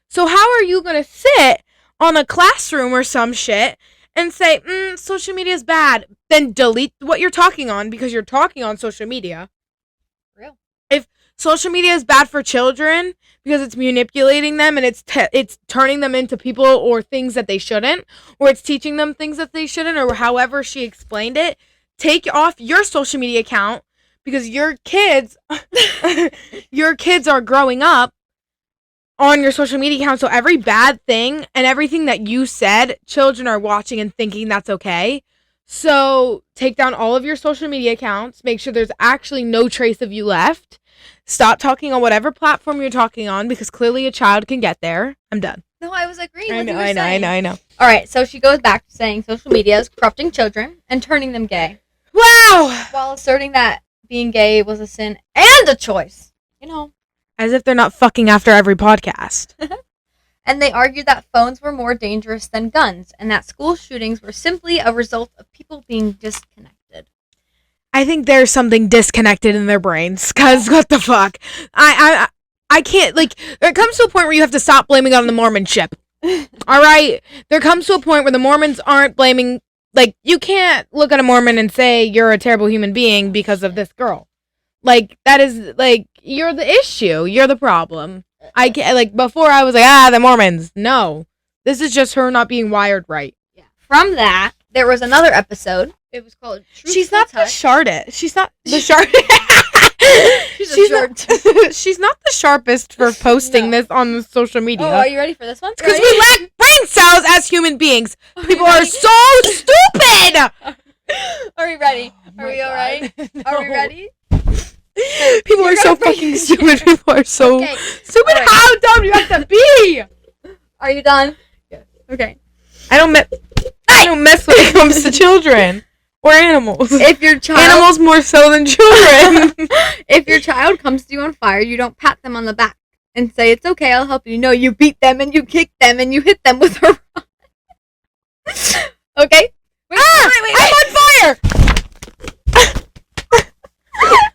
So how are you going to sit on a classroom or some shit and say, social media is bad, then delete what you're talking on because you're talking on social media? Real. If social media is bad for children because it's manipulating them and it's turning them into people or things that they shouldn't, or it's teaching them things that they shouldn't, or however she explained it, take off your social media account because your kids are growing up on your social media account, so every bad thing and everything that you said, children are watching and thinking that's okay. So take down all of your social media accounts, make sure there's actually no trace of you left. Stop talking on whatever platform you're talking on because clearly a child can get there. I'm done. No, I was agreeing with I what you were know. saying. All right, so she goes back to saying social media is corrupting children and turning them gay. Wow! While asserting that being gay was a sin and a choice. You know. As if they're not fucking after every podcast. And they argued that phones were more dangerous than guns and that school shootings were simply a result of people being disconnected. I think there's something disconnected in their brains, because what the fuck? I can't, like, there comes to a point where you have to stop blaming on the Mormonship. Alright? There comes to a point where the Mormons aren't blaming, like, you can't look at a Mormon and say you're a terrible human being because of this girl. Like, that is, like, you're the issue. You're the problem. I can't, like, before I was like, the Mormons. No. This is just her not being wired right. Yeah. From that, there was another episode. It was called She's not the sharpest. She's not the sharpest. She's not the sharpest for posting this on the social media. Oh, are you ready for this one? Because we lack brain cells as human beings. People are so stupid. Are we ready? Are we all right? No. Are we ready? People are so fucking stupid. People are so stupid. Right. How dumb do you have to be? Are you done? Yes. Okay. I don't mess when it comes to children or animals. If your child animals more so than children. If your child comes to you on fire, you don't pat them on the back and say it's okay, I'll help you. No, you beat them and you kick them and you hit them with a rod. Okay. Wait, I'm on fire.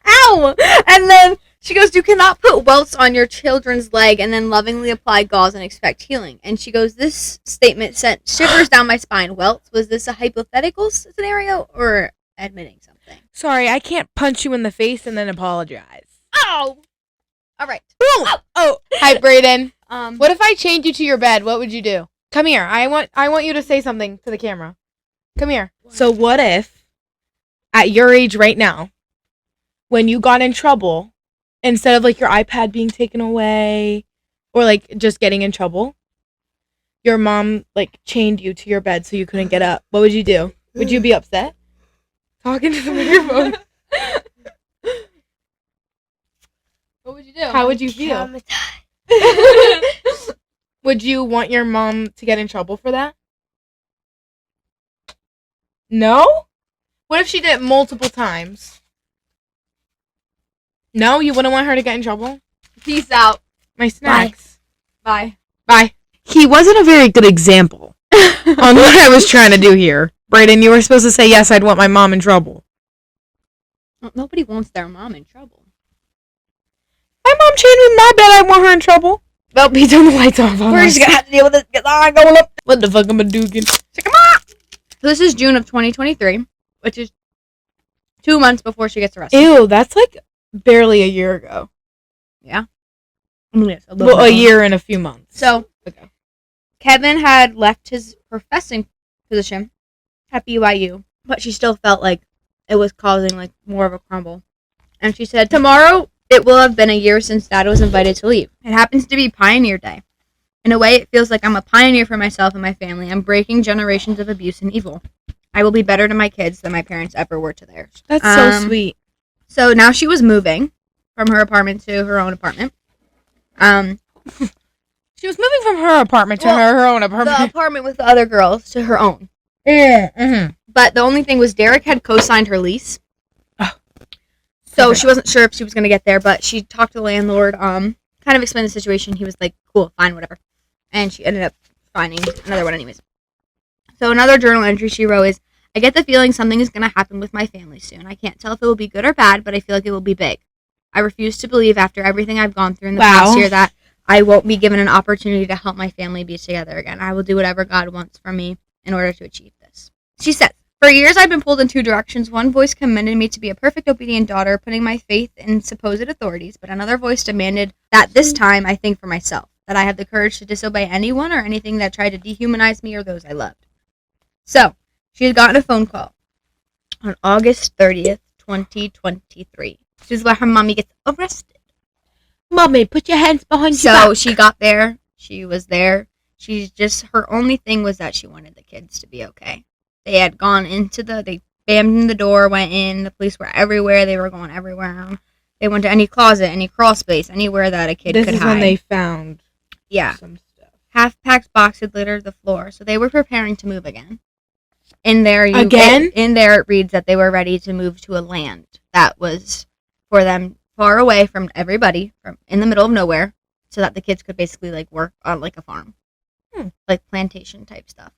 Ow! And then she goes, you cannot put welts on your children's leg and then lovingly apply gauze and expect healing. And she goes, this statement sent shivers down my spine. Welts, was this a hypothetical scenario or admitting something? Sorry, I can't punch you in the face and then apologize. Ow! All right. Oh. Hi, Brayden. What if I chained you to your bed? What would you do? Come here. I want you to say something to the camera. Come here. So what if, at your age right now, when you got in trouble, instead of like your iPad being taken away or like just getting in trouble, your mom like chained you to your bed so you couldn't get up, what would you do? Would you be upset? Talking to the microphone. What would you do? How would you feel? Would you want your mom to get in trouble for that? No? What if she did it multiple times? No, you wouldn't want her to get in trouble? Peace out. My snacks. Bye. He wasn't a very good example on what I was trying to do here. Brayden, you were supposed to say, yes, I'd want my mom in trouble. Well, nobody wants their mom in trouble. My mom chained me in my bed, I want her in trouble. Well, he turned the lights off. We're just gonna have to deal with this. Get on, going up. What the fuck am I doing? Come on! So this is June of 2023, which is 2 months before she gets arrested. Ew, that's like barely a year ago. Yeah. Yes, a year and a few months. So, okay. Kevin had left his professing position at BYU, but she still felt like it was causing like more of a crumble. And she said, tomorrow it will have been a year since Dad was invited to leave. It happens to be Pioneer Day. In a way, it feels like I'm a pioneer for myself and my family. I'm breaking generations of abuse and evil. I will be better to my kids than my parents ever were to theirs. That's so sweet. So now she was moving from her apartment to her own apartment. She was moving from her apartment to her own apartment. The apartment with the other girls to her own. Mm-hmm. But the only thing was Derek had co-signed her lease. Oh. So she wasn't sure if she was going to get there, but she talked to the landlord, kind of explained the situation. He was like, cool, fine, whatever. And she ended up finding another one anyways. So another journal entry she wrote is, I get the feeling something is going to happen with my family soon. I can't tell if it will be good or bad, but I feel like it will be big. I refuse to believe after everything I've gone through in the past year that I won't be given an opportunity to help my family be together again. I will do whatever God wants from me in order to achieve this. She said, for years I've been pulled in two directions. One voice commended me to be a perfect, obedient daughter, putting my faith in supposed authorities, but another voice demanded that this time I think for myself, that I have the courage to disobey anyone or anything that tried to dehumanize me or those I loved. So, she had gotten a phone call on August 30th, 2023. This is where her mommy gets arrested. Mommy, put your hands behind your So back. she got there. She was there. Her only thing was that she wanted the kids to be okay. They had gone they bammed in the door, went in. The police were everywhere. They were going everywhere. They went to any closet, any crawl space, anywhere that a kid could hide. This is when they found some stuff. Half-packed boxes littered the floor, so they were preparing to move again. In there, it reads that they were ready to move to a land that was for them far away from everybody, from in the middle of nowhere, so that the kids could basically like work on like a farm, like plantation type stuff.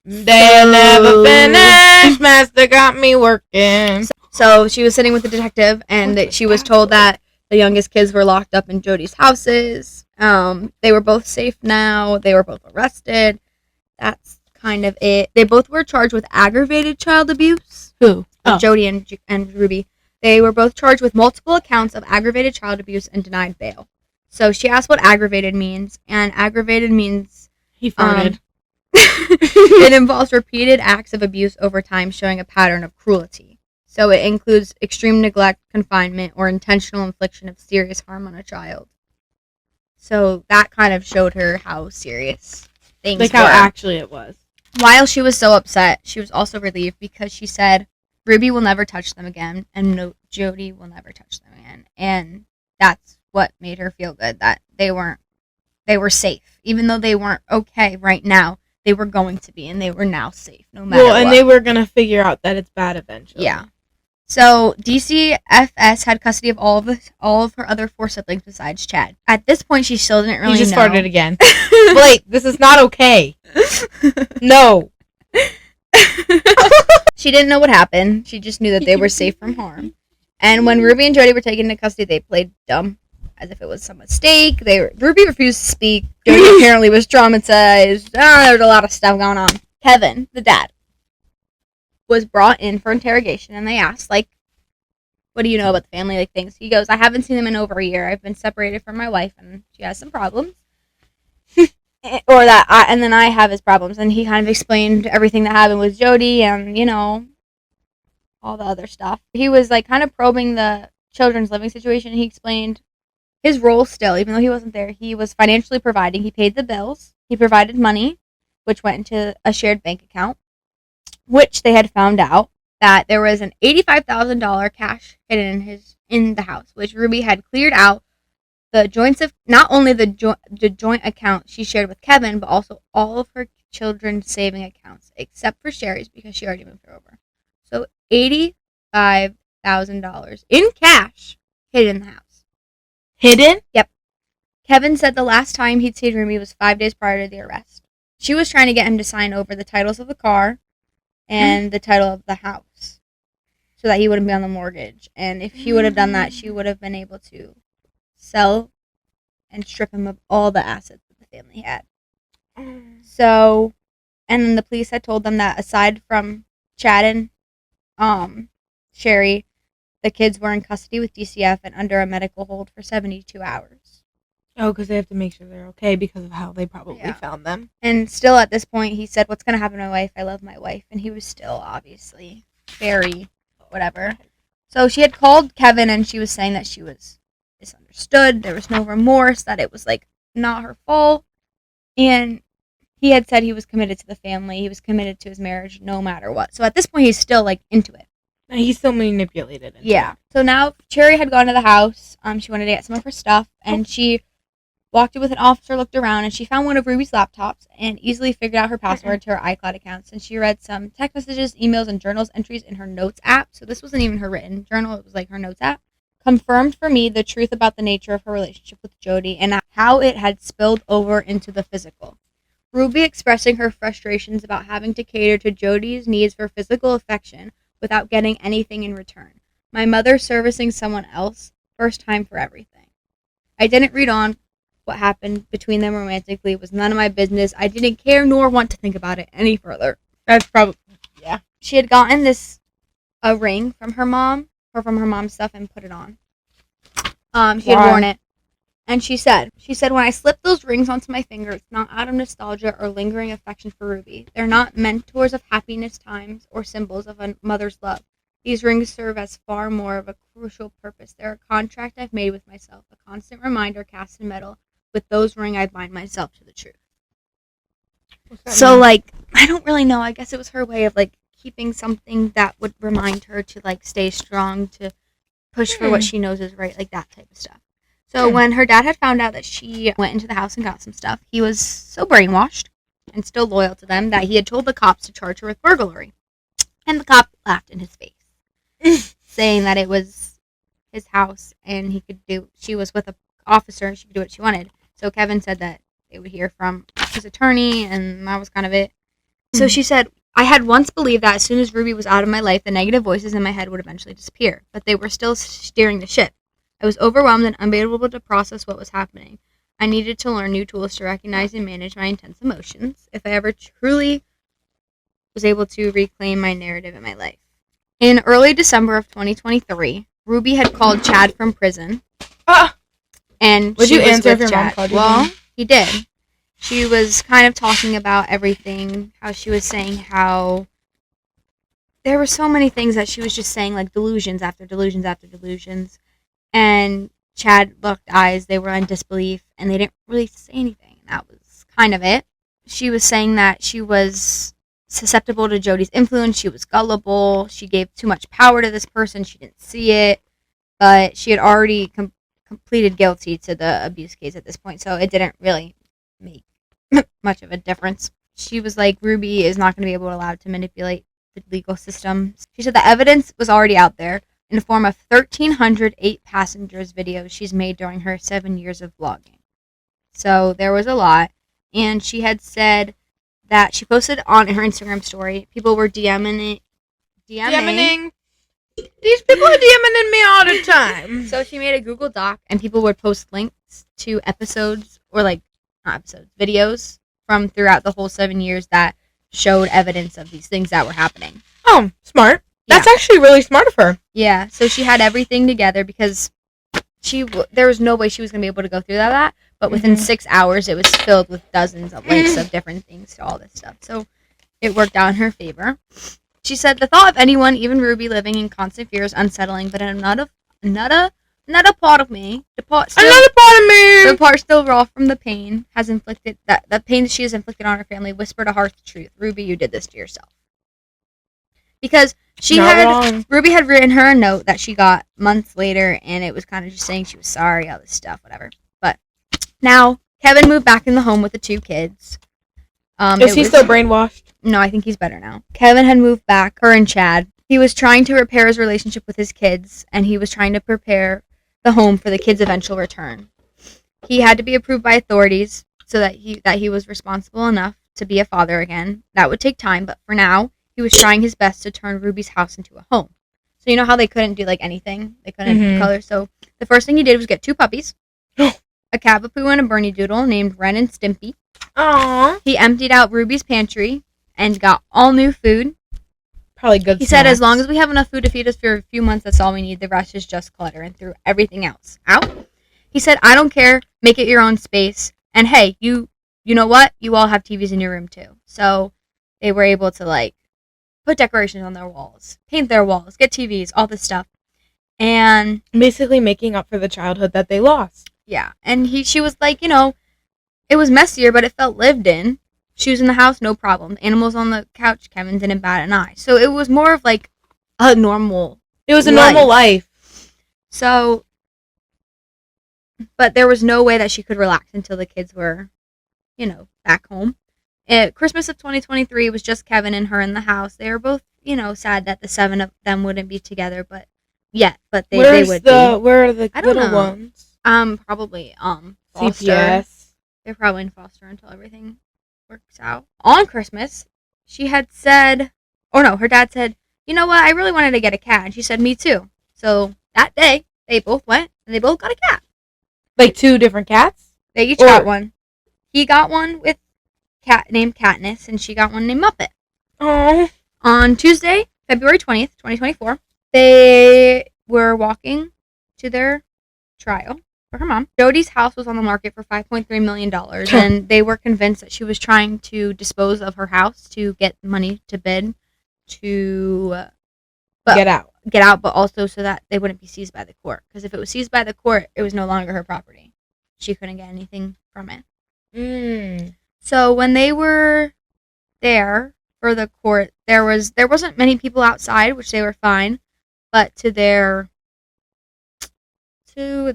They'll never finish. Master got me working. So she was sitting with the detective, and she was told that the youngest kids were locked up in Jodi's houses. They were both safe now. They were both arrested. That's kind of it. They both were charged with aggravated child abuse. Who? Jodi and Ruby. They were both charged with multiple accounts of aggravated child abuse and denied bail. So she asked what aggravated means, and aggravated means He farted. it involves repeated acts of abuse over time, showing a pattern of cruelty. So it includes extreme neglect, confinement, or intentional infliction of serious harm on a child. So that kind of showed her how serious things were. Like how actually it was. While she was so upset, she was also relieved because she said, Ruby will never touch them again, and Jodi will never touch them again. And that's what made her feel good, that they were safe. Even though they weren't okay right now, they were going to be, and they were now safe, no matter what. And they were going to figure out that it's bad eventually. Yeah. So, DCFS had custody of all of her other 4 siblings besides Chad. At this point, she still didn't really know. You just farted again. Wait, this is not okay. No. She didn't know what happened. She just knew that they were safe from harm. And when Ruby and Jodi were taken into custody, they played dumb, as if it was some mistake. Ruby refused to speak. Jodi apparently was traumatized. There was a lot of stuff going on. Kevin, the dad, was brought in for interrogation, and they asked, like, what do you know about the family, like, things. He goes, I haven't seen them in over a year. I've been separated from my wife, and she has some problems. And then I have his problems. And he kind of explained everything that happened with Jodi and, all the other stuff. He was, like, kind of probing the children's living situation. He explained his role still, even though he wasn't there. He was financially providing. He paid the bills. He provided money, which went into a shared bank account, which they had found out that there was an $85,000 cash hidden in the house, which Ruby had cleared out the joints of not only the joint account she shared with Kevin, but also all of her children's saving accounts, except for Sheri's because she already moved her over. So $85,000 in cash hidden in the house. Hidden? Yep. Kevin said the last time he'd seen Ruby was 5 days prior to the arrest. She was trying to get him to sign over the titles of the car and the title of the house so that he wouldn't be on the mortgage. And if he would have done that, she would have been able to sell and strip him of all the assets that the family had. So, and then the police had told them that aside from Chad and Sheri, the kids were in custody with DCF and under a medical hold for 72 hours. Oh, because they have to make sure they're okay because of how they probably found them. And still at this point, he said, what's going to happen to my wife? I love my wife. And he was still obviously very whatever. So she had called Kevin and she was saying that she was misunderstood. There was no remorse, that it was like not her fault. And he had said he was committed to the family. He was committed to his marriage no matter what. So at this point, he's still like into it. And he still manipulated it. Yeah. So now Cherry had gone to the house. She wanted to get some of her stuff, and she walked in with an officer, looked around, and she found one of Ruby's laptops and easily figured out her password to her iCloud accounts. And she read some text messages, emails, and journals entries in her notes app. So this wasn't even her written journal. It was like her notes app. Confirmed for me the truth about the nature of her relationship with Jodi and how it had spilled over into the physical. Ruby expressing her frustrations about having to cater to Jodi's needs for physical affection without getting anything in return. My mother servicing someone else. First time for everything. I didn't read on what happened between them romantically. It was none of my business. I didn't care nor want to think about it any further. That's probably, yeah. She had gotten a ring from her mom, or from her mom's stuff, and put it on. She had worn it. And she said, when I slip those rings onto my finger, it's not out of nostalgia or lingering affection for Ruby. They're not mentors of happiness times or symbols of a mother's love. These rings serve as far more of a crucial purpose. They're a contract I've made with myself, a constant reminder cast in metal. With those ring, I bind myself to the truth. So, like, I don't really know. I guess it was her way of, like, keeping something that would remind her to, like, stay strong, to push for what she knows is right, like that type of stuff. So when her dad had found out that she went into the house and got some stuff, he was so brainwashed and still loyal to them that he had told the cops to charge her with burglary. And the cop laughed in his face, saying that it was his house and she was with an officer and she could do what she wanted. So Kevin said that they would hear from his attorney, and that was kind of it. So she said, I had once believed that as soon as Ruby was out of my life, the negative voices in my head would eventually disappear, but they were still steering the ship. I was overwhelmed and unable to process what was happening. I needed to learn new tools to recognize and manage my intense emotions if I ever truly was able to reclaim my narrative in my life. In early December of 2023, Ruby had called Chad from prison. And would she you was answer if with your mom Chad. called you? Well, he did. She was kind of talking about everything, how she was saying how there were so many things that she was just saying, like delusions after delusions after delusions. And Chad looked eyes, they were in disbelief, and they didn't really say anything. And that was kind of it. She was saying that she was susceptible to Jodi's influence, she was gullible, she gave too much power to this person, she didn't see it, but she had already completed guilty to the abuse case at this point, so it didn't really make much of a difference. She was like, Ruby is not going to be allowed to manipulate the legal system. She said the evidence was already out there in the form of 1,308 passengers videos she's made during her 7 years of vlogging. So there was a lot, and she had said that she posted on her Instagram story, people were DMing. These people are DMing me all the time. So she made a Google Doc, and people would post links to episodes, or like, not episodes, videos from throughout the whole 7 years that showed evidence of these things that were happening. Oh, smart. Yeah. That's actually really smart of her. Yeah, so she had everything together because there was no way she was going to be able to go through that, but within 6 hours it was filled with dozens of links of different things to all this stuff. So it worked out in her favor. She said, the thought of anyone, even Ruby, living in constant fear is unsettling, but another part of me, the part still raw from the pain, has inflicted, that the pain that she has inflicted on her family, whispered a harsh truth. Ruby, you did this to yourself. Because Ruby had written her a note that she got months later, and it was kind of just saying she was sorry, all this stuff, whatever. But now, Kevin moved back in the home with the 2 kids. Is he still brainwashed? No, I think he's better now. Kevin had moved back, her and Chad. He was trying to repair his relationship with his kids, and he was trying to prepare the home for the kids' eventual return. He had to be approved by authorities so that he was responsible enough to be a father again. That would take time, but for now, he was trying his best to turn Ruby's house into a home. So you know how they couldn't do like anything? They couldn't color. So the first thing he did was get 2 puppies, a Cavapoo and a Bernie Doodle named Ren and Stimpy. Aww. He emptied out Ruby's pantry and got all new food. Probably good. He said, as long as we have enough food to feed us for a few months, that's all we need. The rest is just clutter, and threw everything else out. He said, I don't care. Make it your own space. And hey, you know what? You all have TVs in your room too. So they were able to like put decorations on their walls, paint their walls, get TVs, all this stuff. And basically making up for the childhood that they lost. Yeah. And she was like, it was messier, but it felt lived in. She was in the house, no problem. Animals on the couch, Kevin didn't bat an eye. So it was more of like a normal. It was a normal life. So, but there was no way that she could relax until the kids were, back home. At Christmas of 2023 was just Kevin and her in the house. They were both, sad that the 7 of them wouldn't be together, but they would be. Where are the I don't little know. ones? Probably foster. CPS. They're probably in foster until everything works out. On Christmas, she had said, her dad said, you know what, I really wanted to get a cat. And she said, me too. So that day, they both went and they both got a cat. Like 2 different cats? They each got one. He got one with cat named Katniss, and she got one named Muppet. Oh. On Tuesday, February 20th, 2024, they were walking to their trial for her mom. Jodi's house was on the market for $5.3 million, and they were convinced that she was trying to dispose of her house to get money to bid to get out, but also so that they wouldn't be seized by the court. Because if it was seized by the court, it was no longer her property. She couldn't get anything from it. So when they were there for the court, there wasn't many people outside, which they were fine. But to their you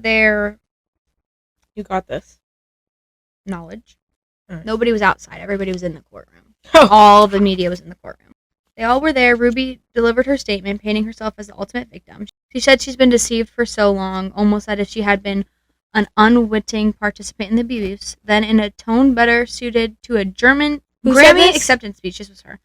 got this knowledge, right. Nobody was outside. Everybody was in the courtroom. All the media was in the courtroom. They all were there. Ruby delivered her statement, painting herself as the ultimate victim. She said she's been deceived for so long, almost as if she had been an unwitting participant in the abuse. Then, in a tone better suited to a German Grammy acceptance speech, this was her.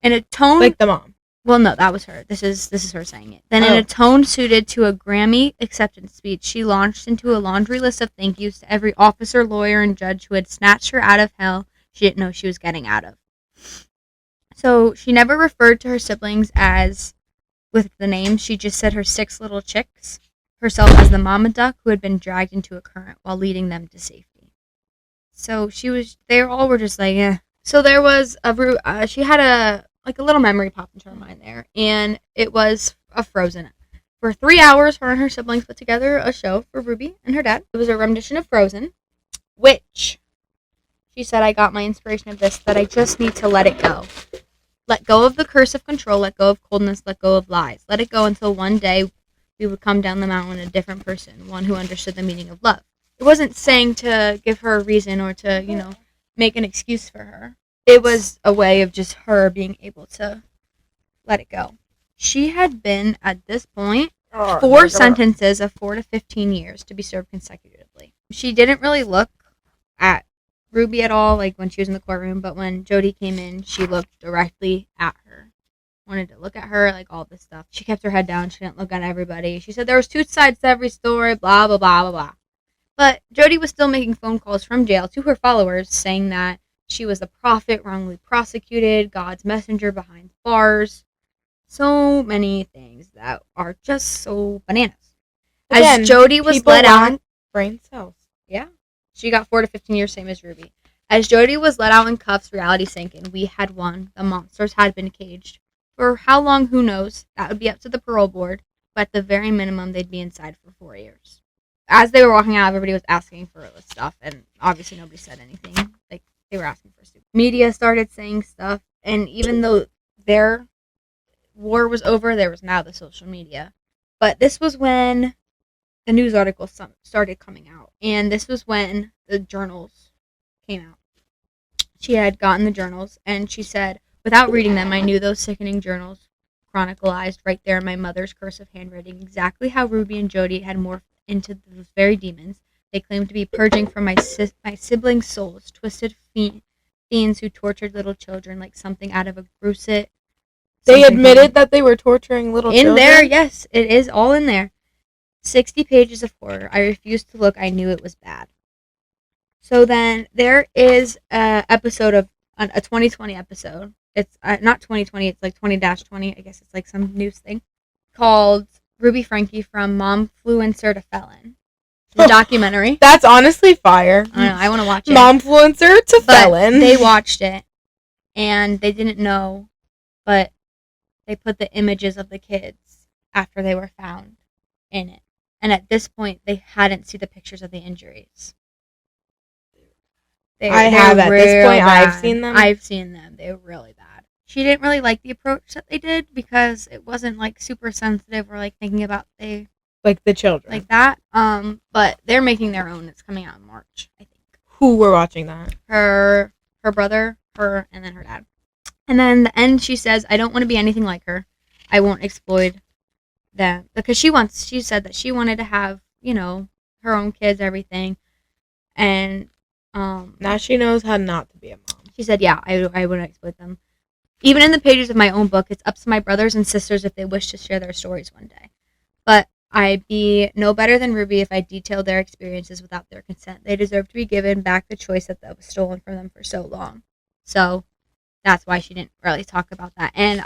In a tone like the mom. Well, no, that was her. This is her saying it. Then, in a tone suited to a Grammy acceptance speech, she launched into a laundry list of thank yous to every officer, lawyer, and judge who had snatched her out of hell she didn't know she was getting out of. So she never referred to her siblings as with the names. She just said her 6 little chicks, herself as the mama duck who had been dragged into a current while leading them to safety. So they all were just like, eh. So there was she had a little memory pop into her mind there, and it was a Frozen. For 3 hours, her and her siblings put together a show for Ruby and her dad. It was a rendition of Frozen, which she said, I got my inspiration of this, that I just need to let it go. Let go of the curse of control, let go of coldness, let go of lies. Let it go until one day we would come down the mountain a different person, one who understood the meaning of love. It wasn't saying to give her a reason or to, make an excuse for her. It was a way of just her being able to let it go. She had been, at this point, 4 sentences of 4 to 15 years to be served consecutively. She didn't really look at Ruby at all, like when she was in the courtroom, but when Jodi came in, she looked directly at her. Wanted to look at her, like all this stuff. She kept her head down. She didn't look at everybody. She said there was 2 sides to every story, blah, blah, blah, blah, blah. But Jodi was still making phone calls from jail to her followers saying that she was a prophet wrongly prosecuted, God's messenger behind bars. So many things that are just so bananas. Again, as Jodi was let out, brain cells. Yeah. She got 4 to 15 years, same as Ruby. As Jodi was let out in cuffs, reality sank in. We had won. The monsters had been caged. For how long, who knows? That would be up to the parole board. But at the very minimum, they'd be inside for 4 years. As they were walking out, everybody was asking for this stuff. And obviously nobody said anything. Like, they were asking for stuff. Media started saying stuff. And even though their war was over, there was now the social media. But this was when the news articles started coming out. And this was when the journals came out. She had gotten the journals, and she said, without reading them, I knew those sickening journals chronicalized right there in my mother's cursive handwriting exactly how Ruby and Jodi had morphed into those very demons they claimed to be purging from my siblings' souls, twisted fiends who tortured little children like something out of a gruesome. They admitted that they were torturing little children? In there, yes. It is all in there. 60 pages of horror. I refused to look. I knew it was bad. So then there is a episode of a 2020 episode. It's not 2020. It's like 20-20. I guess it's like some news thing called Ruby Franke from Momfluencer to Felon. The documentary. That's honestly fire. I know. I want to watch it. Momfluencer to Felon. They watched it and they didn't know, but they put the images of the kids after they were found in it. And at this point, they hadn't seen the pictures of the injuries. I have at this point. Bad. I've seen them. I've seen them. They were really bad. she didn't really like the approach that they did because it wasn't like super sensitive or like thinking about Like the children. like that. But they're making their own. It's coming out in March, I think. Who were watching that? Her brother, her, and then her dad. And then the end, she says, "I don't want to be anything like her. I won't exploit them," because she said that she wanted to have, you know, her own kids, everything, and Now she knows how not to be a mom. she said, "Yeah, I wouldn't exploit them. Even in the pages of my own book, it's up to my brothers and sisters if they wish to share their stories one day. But I'd be no better than Ruby if I detailed their experiences without their consent. They deserve to be given back the choice that was stolen from them for so long." So that's why she didn't really talk about that. And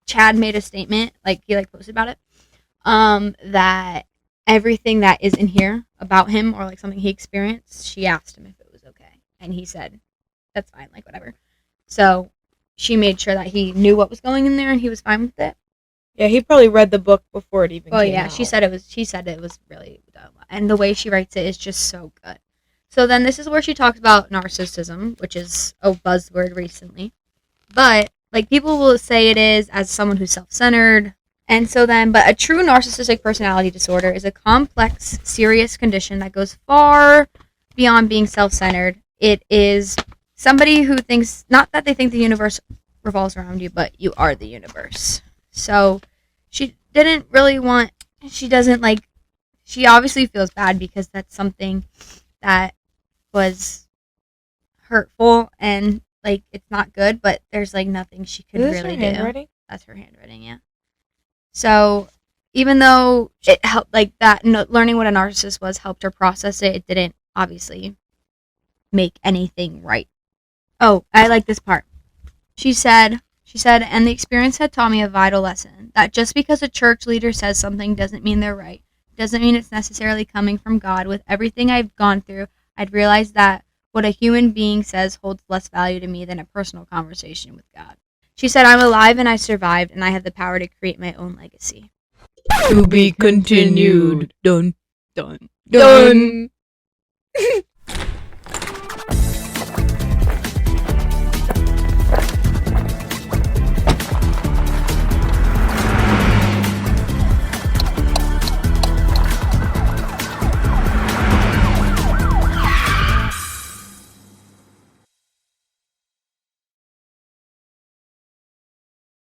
Chad made a statement, like he posted about it, that everything that is in here about him or like something he experienced, she asked him if it was okay, and he said that's fine, like whatever. So she made sure that he knew what was going in there and he was fine with it. Yeah, he probably read the book before it even came yeah, out. she said it was really dumb, and the way she writes it is just so good. So then this is where she talks about narcissism, which is a buzzword recently, but like people will say it is as someone who's self-centered. And so then, but a true narcissistic personality disorder is a complex, serious condition that goes far beyond being self-centered. It is somebody who thinks, not that they think the universe revolves around you, but you are the universe. So she didn't really want, she doesn't like, she obviously feels bad because that's something that was hurtful and like it's not good, but there's like nothing she could really her do. handwriting? That's her handwriting, yeah. So even though it helped, like that, learning what a narcissist was helped her process it, it didn't obviously make anything right. Oh, I like this part. She said, and the experience had taught me a vital lesson, that just because a church leader says something doesn't mean they're right. Doesn't mean it's necessarily coming from God. With everything I've gone through, I'd realized that what a human being says holds less value to me than a personal conversation with God. She said, "I'm alive and I survived, and I have the power to create my own legacy." To be continued. Dun, dun, Dun.